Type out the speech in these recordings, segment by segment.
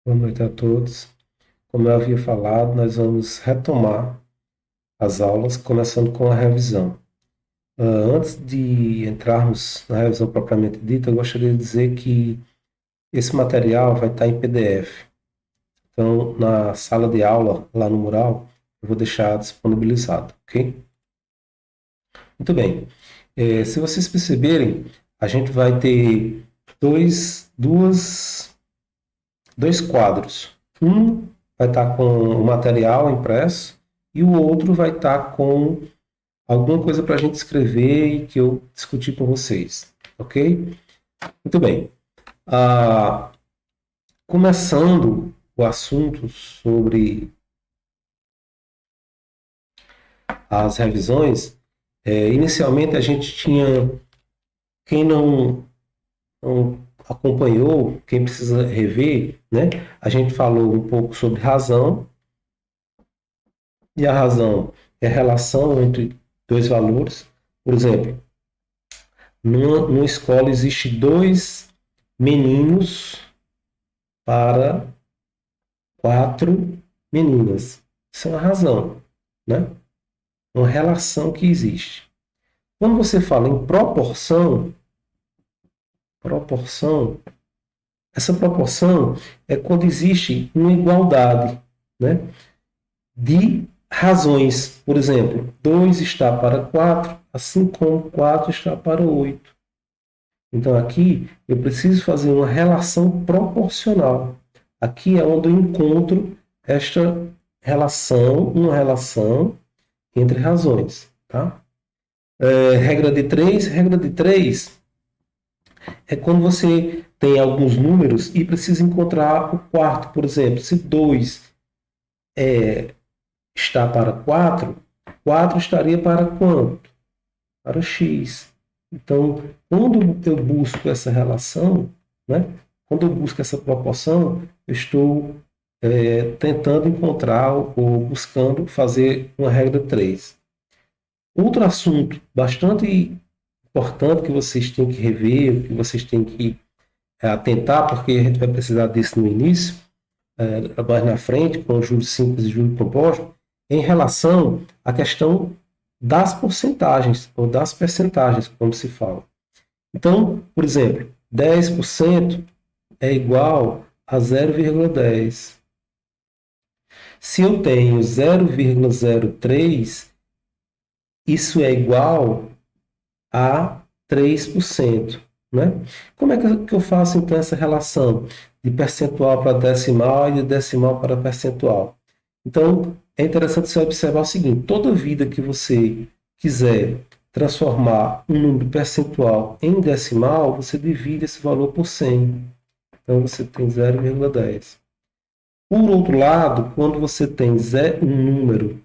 Boa noite a todos. Como eu havia falado, nós vamos retomar as aulas, começando com a revisão. Antes de entrarmos na revisão propriamente dita, eu gostaria de dizer que esse material vai estar em PDF. Então, na sala de aula, lá no mural, eu vou deixar disponibilizado, ok? Muito bem. Se vocês perceberem, a gente vai ter dois quadros. Um vai estar com o material impresso e o outro vai estar com alguma coisa para a gente escrever e que eu discuti com vocês, ok? Muito bem. Ah, Começando o assunto sobre as revisões, inicialmente a gente tinha, quem não acompanhou, quem precisa rever, né? A gente falou um pouco sobre razão, e a razão é a relação entre dois valores. Por exemplo, numa escola existe dois meninos para quatro meninas. Isso é uma razão, né? Uma relação que existe. Quando você fala em proporção, essa proporção é quando existe uma igualdade, né, de razões. Por exemplo, 2 está para 4, assim como 4 está para 8. Então, aqui eu preciso fazer uma relação proporcional. Aqui é onde eu encontro esta relação, uma relação entre razões. Tá? Regra de 3 é quando você tem alguns números e precisa encontrar o quarto. Por exemplo, se 2 está para 4, 4 estaria para quanto? Para x. Então, quando eu busco essa relação, né, quando eu busco essa proporção, eu estou tentando encontrar ou buscando fazer uma regra 3. Outro assunto bastante importante que vocês têm que rever, que vocês têm que atentar, porque a gente vai precisar disso no início, mais na frente, com juros simples e juros compostos, em relação à questão das porcentagens, ou das percentagens, como se fala. Então, por exemplo, 10% é igual a 0,10. Se eu tenho 0,03, isso é igual a 3%. Né? Como é que eu faço então essa relação de percentual para decimal e de decimal para percentual? Então, é interessante você observar o seguinte: toda vida que você quiser transformar um número percentual em decimal, você divide esse valor por 100. Então, você tem 0,10. Por outro lado, quando você tem um número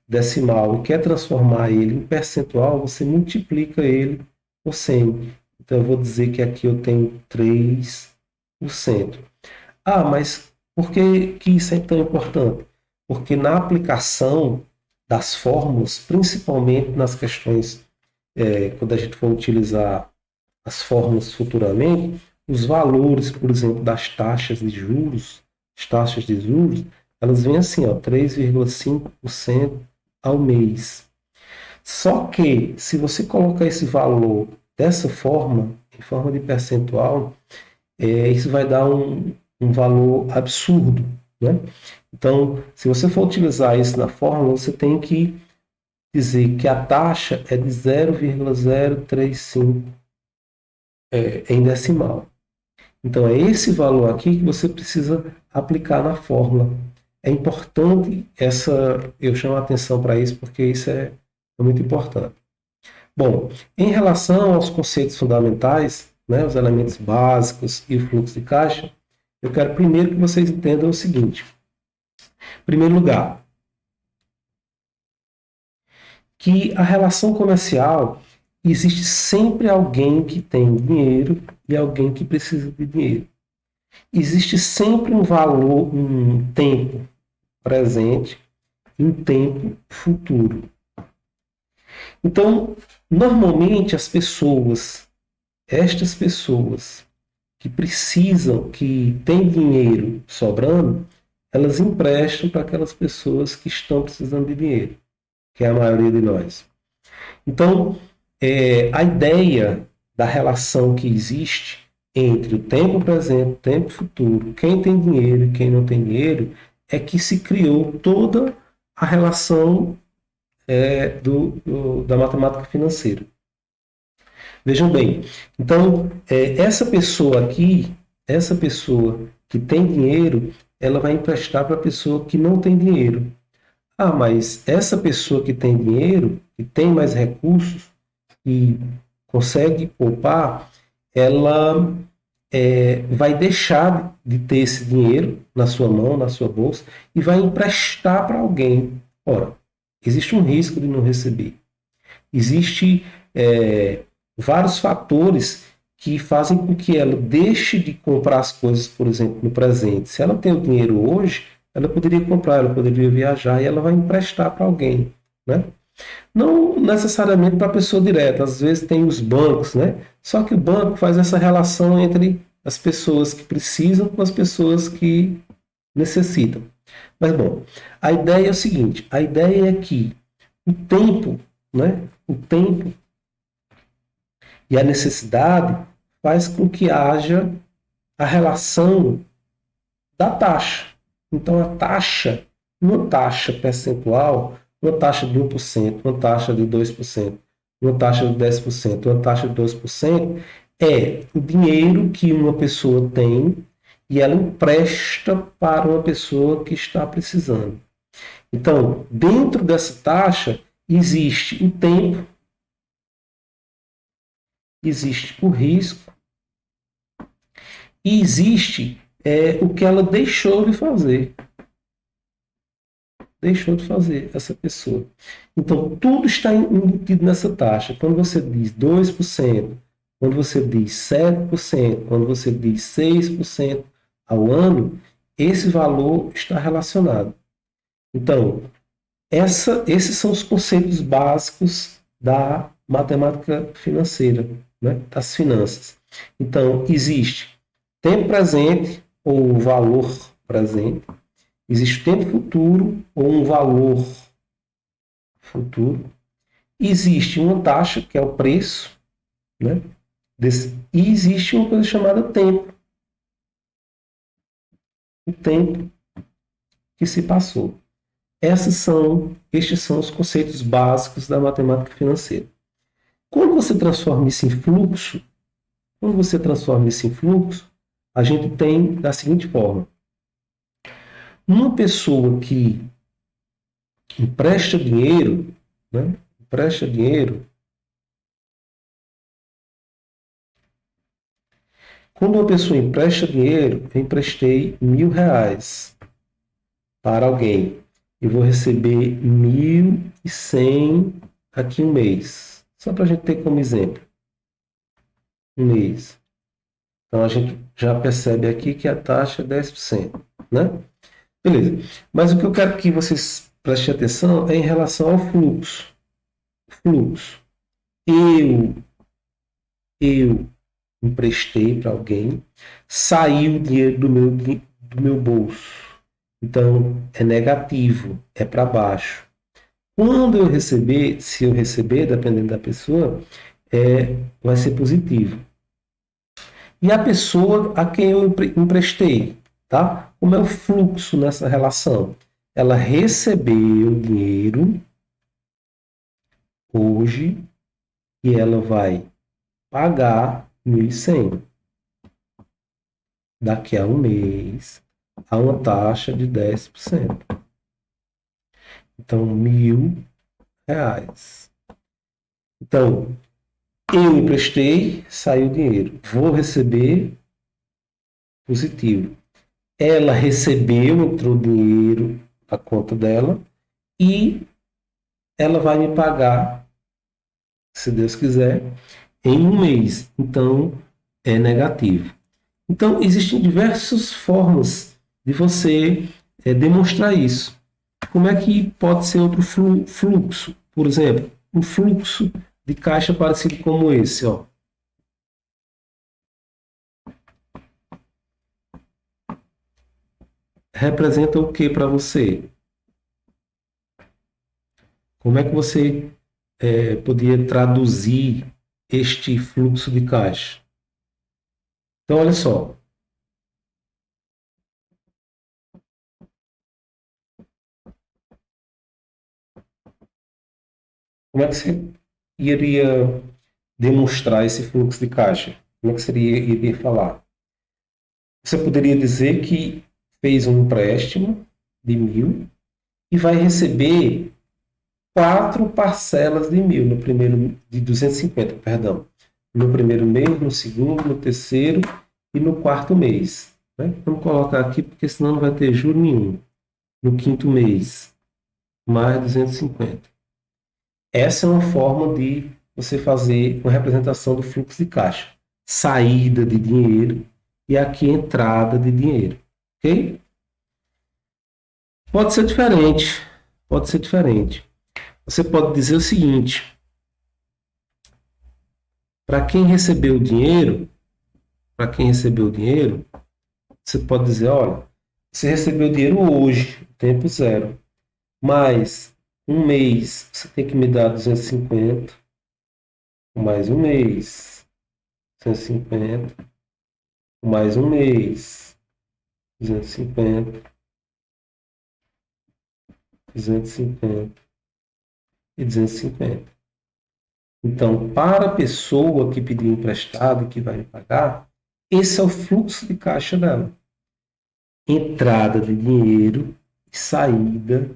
decimal e quer transformar ele em percentual, você multiplica ele por 100. Então, eu vou dizer que aqui eu tenho 3%. Ah, mas por que isso é tão importante? Porque na aplicação das fórmulas, principalmente nas questões, quando a gente for utilizar as fórmulas futuramente, os valores, por exemplo, das taxas de juros, as taxas de juros, elas vêm assim, ó, 3,5% ao mês. Só que, se você colocar esse valor dessa forma, em forma de percentual, isso vai dar um valor absurdo, né? Então, se você for utilizar isso na fórmula, você tem que dizer que a taxa é de 0,035 em decimal. Então, é esse valor aqui que você precisa aplicar na fórmula. É importante eu chamo a atenção para isso porque isso é muito importante. Bom, em relação aos conceitos fundamentais, né, os elementos básicos e o fluxo de caixa, eu quero primeiro que vocês entendam o seguinte. Em primeiro lugar, que a relação comercial existe sempre alguém que tem dinheiro e alguém que precisa de dinheiro. Existe sempre um valor, um tempo presente e um tempo futuro. Então, normalmente as pessoas, estas pessoas que precisam, que têm dinheiro sobrando, elas emprestam para aquelas pessoas que estão precisando de dinheiro, que é a maioria de nós. Então, a ideia da relação que existe entre o tempo presente e o tempo futuro, quem tem dinheiro e quem não tem dinheiro, é que se criou toda a relação da matemática financeira. Vejam bem, então, essa pessoa aqui, essa pessoa que tem dinheiro, ela vai emprestar para a pessoa que não tem dinheiro. Ah, mas essa pessoa que tem dinheiro, que tem mais recursos e consegue poupar, ela vai deixar de ter esse dinheiro na sua mão, na sua bolsa, e vai emprestar para alguém. Ora, existe um risco de não receber. Existe vários fatores que fazem com que ela deixe de comprar as coisas, por exemplo, no presente. Se ela tem o dinheiro hoje, ela poderia comprar, ela poderia viajar e ela vai emprestar para alguém, né? Não necessariamente para a pessoa direta, às vezes tem os bancos, né? Só que o banco faz essa relação entre as pessoas que precisam com as pessoas que necessitam. Mas, bom, a ideia é o seguinte, a ideia é que o tempo, né? O tempo e a necessidade faz com que haja a relação da taxa. Então, a taxa, uma taxa percentual, uma taxa de 1%, uma taxa de 2%, uma taxa de 10%, uma taxa de 12%, é o dinheiro que uma pessoa tem e ela empresta para uma pessoa que está precisando. Então, dentro dessa taxa, existe o tempo, existe o risco e existe o que ela deixou de fazer. Deixou de fazer essa pessoa. Então, tudo está embutido nessa taxa. Quando você diz 2%, quando você diz 7%, quando você diz 6% ao ano, esse valor está relacionado. Então, esses são os conceitos básicos da matemática financeira, né? Das finanças. Então, existe tempo presente ou valor presente, existe tempo futuro ou um valor futuro, existe uma taxa, que é o preço, né? E existe uma coisa chamada tempo. O tempo que se passou. Estes são os conceitos básicos da matemática financeira. Quando você transforma isso em fluxo, a gente tem da seguinte forma: uma pessoa que empresta dinheiro, né? Empresta dinheiro. Quando uma pessoa empresta dinheiro, eu emprestei R$ 1.000 para alguém. Eu vou receber 1.100 aqui um mês. Só para a gente ter como exemplo. Um mês. Então a gente já percebe aqui que a taxa é 10%, né? Beleza. Mas o que eu quero que vocês prestem atenção é em relação ao fluxo. Fluxo. Eu emprestei para alguém, saiu o dinheiro do meu bolso. Então, é negativo, é para baixo. Quando eu receber, se eu receber, dependendo da pessoa, vai ser positivo. E a pessoa a quem eu emprestei, tá? Como é o fluxo nessa relação? Ela recebeu o dinheiro hoje e ela vai pagar 1.100 daqui a um mês a uma taxa de 10%. Então, R$ 1.000. Então, eu emprestei, saiu o dinheiro. Vou receber positivo. Ela recebeu, entrou dinheiro na conta dela e ela vai me pagar, se Deus quiser, em um mês. Então, é negativo. Então, existem diversas formas de você demonstrar isso. Como é que pode ser outro fluxo? Por exemplo, um fluxo de caixa parecido como esse, ó. representa o que para você? Como é que você podia traduzir este fluxo de caixa? Então, olha só. Como é que você iria demonstrar esse fluxo de caixa? Como é que você iria falar? Você poderia dizer que fez um empréstimo de 1.000 e vai receber 4 parcelas de 1.000 no primeiro, de 250, perdão. No primeiro mês, no segundo, no terceiro e no quarto mês. Né? Vamos colocar aqui, porque senão não vai ter juro nenhum. No quinto mês, mais 250. Essa é uma forma de você fazer uma representação do fluxo de caixa. Saída de dinheiro e aqui entrada de dinheiro. Ok? Pode ser diferente. Pode ser diferente. Você pode dizer o seguinte: para quem recebeu o dinheiro, você pode dizer, olha, você recebeu o dinheiro hoje, tempo zero, mais um mês, você tem que me dar 250, mais um mês, 250, mais um mês, 250, 250 e 250. Então, para a pessoa que pediu emprestado e que vai me pagar, esse é o fluxo de caixa dela. Entrada de dinheiro e saída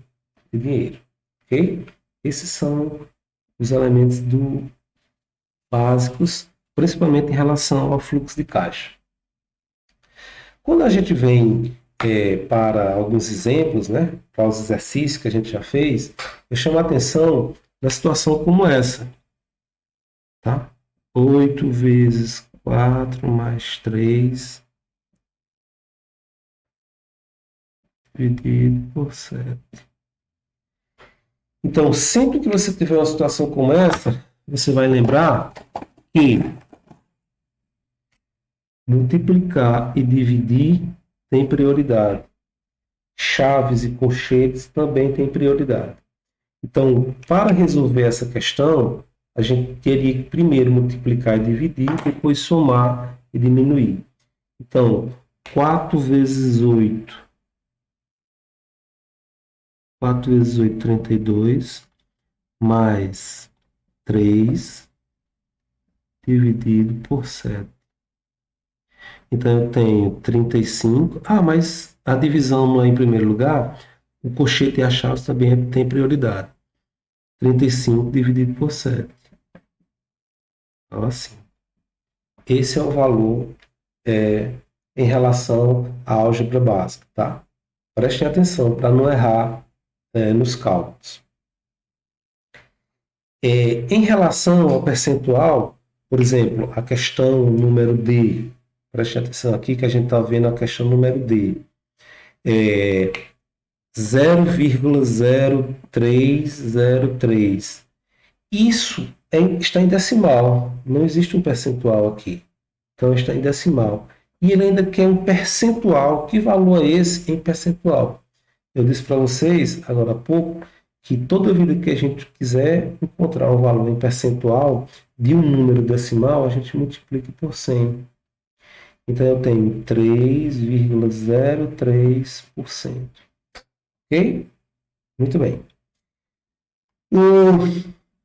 de dinheiro. Ok? Esses são os elementos básicos, principalmente em relação ao fluxo de caixa. Quando a gente vem para alguns exemplos, né, para os exercícios que a gente já fez, eu chamo a atenção na situação como essa. Tá? 8 vezes 4 mais 3 dividido por 7. Então, sempre que você tiver uma situação como essa, você vai lembrar que multiplicar e dividir tem prioridade. Chaves e colchetes também têm prioridade. Então, para resolver essa questão, a gente teria que primeiro multiplicar e dividir, depois somar e diminuir. Então, 4 vezes 8. 4 vezes 8, 32, mais 3 dividido por 7. Então, eu tenho 35. Ah, mas a divisão não é em primeiro lugar. O colchete e a chave também tem prioridade. 35 dividido por 7. Então, assim. Esse é o valor em relação à álgebra básica, tá? Prestem atenção para não errar nos cálculos. Em relação ao percentual, por exemplo, a questão número D, preste atenção aqui que a gente está vendo a questão número D. 0,0303. Isso está em decimal, não existe um percentual aqui. Então está em decimal. E ele ainda quer um percentual. Que valor é esse em percentual? Eu disse para vocês, agora há pouco, que toda vida que a gente quiser encontrar um valor em percentual de um número decimal, a gente multiplica por 100. Então, eu tenho 3,03%. Ok? Muito bem.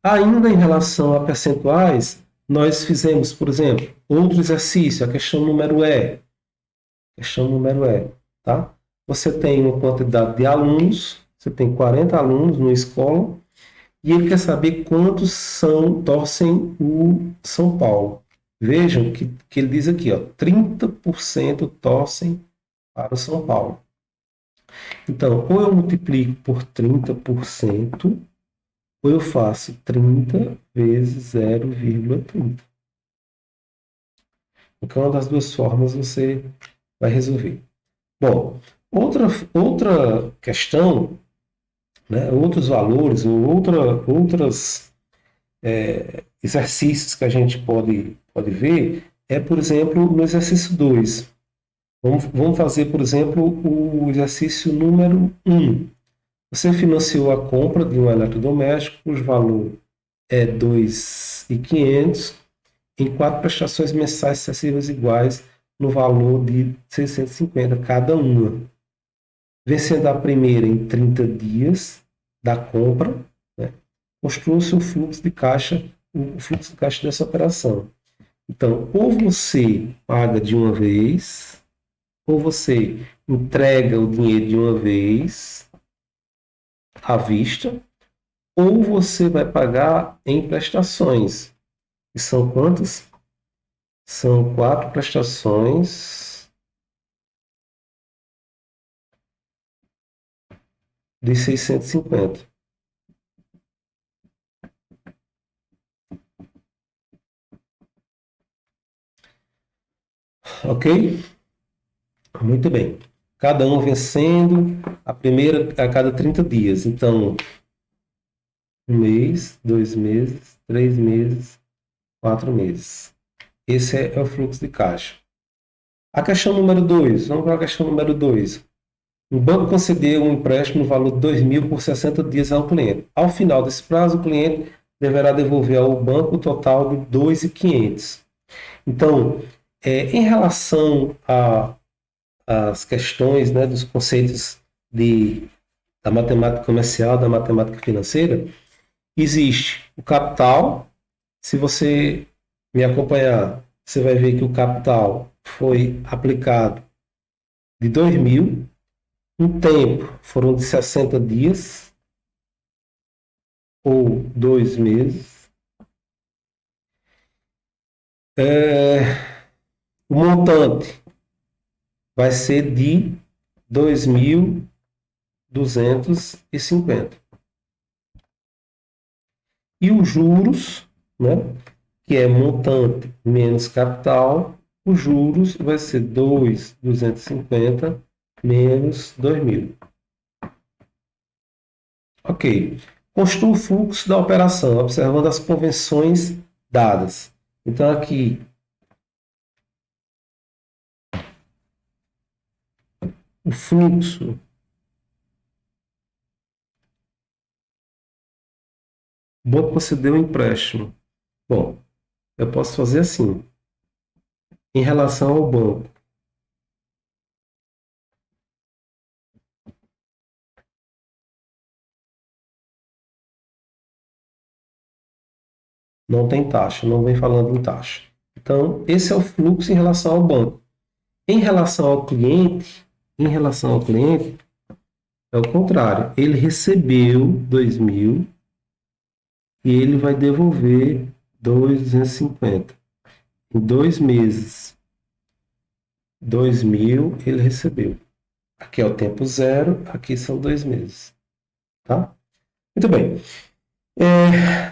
Ainda em relação a percentuais, nós fizemos, por exemplo, outro exercício, a questão número E. Questão número E, tá? Você tem uma quantidade de alunos, você tem 40 alunos numa escola, e ele quer saber quantos torcem o São Paulo. Vejam que ele diz aqui, ó, 30% torcem para o São Paulo. Então, ou eu multiplico por 30%, ou eu faço 30 vezes 0,30. Então, uma das duas formas você vai resolver. Bom, outra questão, né, outros valores, ou outros exercícios que a gente pode ver, por exemplo, no exercício 2. Vamos fazer, por exemplo, o exercício número 1. Você financiou a compra de um eletrodoméstico, cujo valor é 2.500 em 4 prestações mensais sucessivas iguais no valor de 650 cada uma. Vencendo a primeira em 30 dias da compra, né, construa o seu fluxo de caixa, o fluxo de caixa dessa operação. Então, ou você paga de uma vez, ou você entrega o dinheiro de uma vez à vista, ou você vai pagar em prestações. E são quantas? São 4 prestações de 650. Ok? Muito bem. Cada um vencendo a primeira a cada 30 dias. Então, 1 mês, 2 meses, 3 meses, 4 meses. Esse é o fluxo de caixa. A questão número 2. Vamos para a questão número 2. O banco concedeu um empréstimo no valor de 2.000 por 60 dias ao cliente. Ao final desse prazo, o cliente deverá devolver ao banco o total de 2.500. Então, em relação às questões, né, dos conceitos da matemática comercial, da matemática financeira, existe o capital. Se você me acompanhar, você vai ver que o capital foi aplicado de 2.000, um tempo foram de 60 dias ou 2 meses. O montante vai ser de 2.250. E os juros, né, que é montante menos capital, os juros vai ser 2.250 menos 2.000. Ok. Construa o fluxo da operação, observando as convenções dadas. Então, aqui, o fluxo. O banco concedeu um empréstimo. Bom, eu posso fazer assim. Em relação ao banco, não tem taxa, não vem falando em taxa. Então, esse é o fluxo em relação ao banco. Em relação ao cliente, é o contrário. Ele recebeu 2.000 e ele vai devolver 2.250. Em 2 meses, 2.000 ele recebeu. Aqui é o tempo zero, aqui são 2 meses. Tá? Muito bem.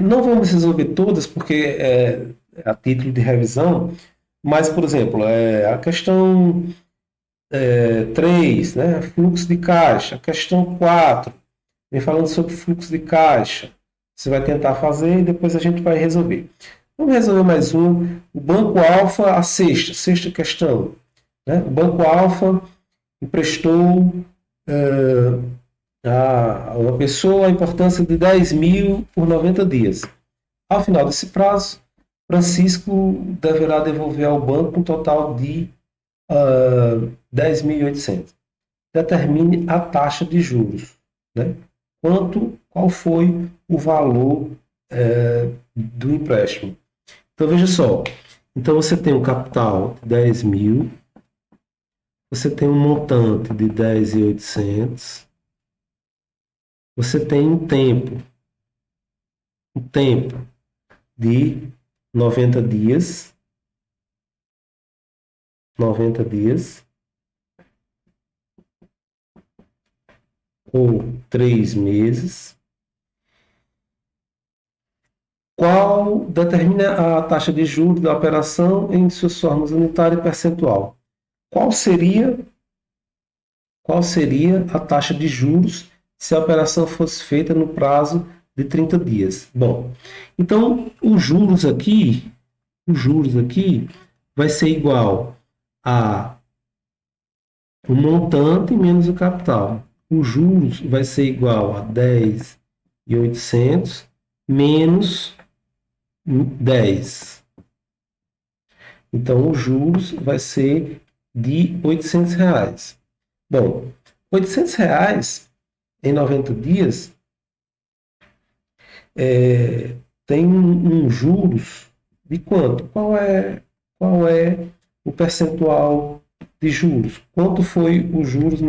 Não vamos resolver todas, porque a título de revisão, mas, por exemplo, a questão 3, né, fluxo de caixa, a questão 4, vem falando sobre fluxo de caixa. Você vai tentar fazer e depois a gente vai resolver. Vamos resolver mais um. O Banco Alfa, a sexta questão. Né? O Banco Alfa emprestou a uma pessoa a importância de 10.000 por 90 dias. Ao final desse prazo, Francisco deverá devolver ao banco um total de 10.800. Determine a taxa de juros. Né? Qual foi o valor do empréstimo? Então, veja só. Então, você tem um capital de 10.000, você tem um montante de 10.800, você tem um tempo de 90 dias, 90 dias, ou 3 meses. Qual determina a taxa de juros da operação em suas formas unitária e percentual? Qual seria, qual seria a taxa de juros se a operação fosse feita no prazo de 30 dias? Bom, então os juros aqui vai ser igual a o montante menos o capital. Os juros vai ser igual a 10.800 menos 10. Então, os juros vai ser de R$ 800. Bom, R$ 800 em 90 dias tem um juros de quanto? Qual é o percentual de juros? Quanto foi os juros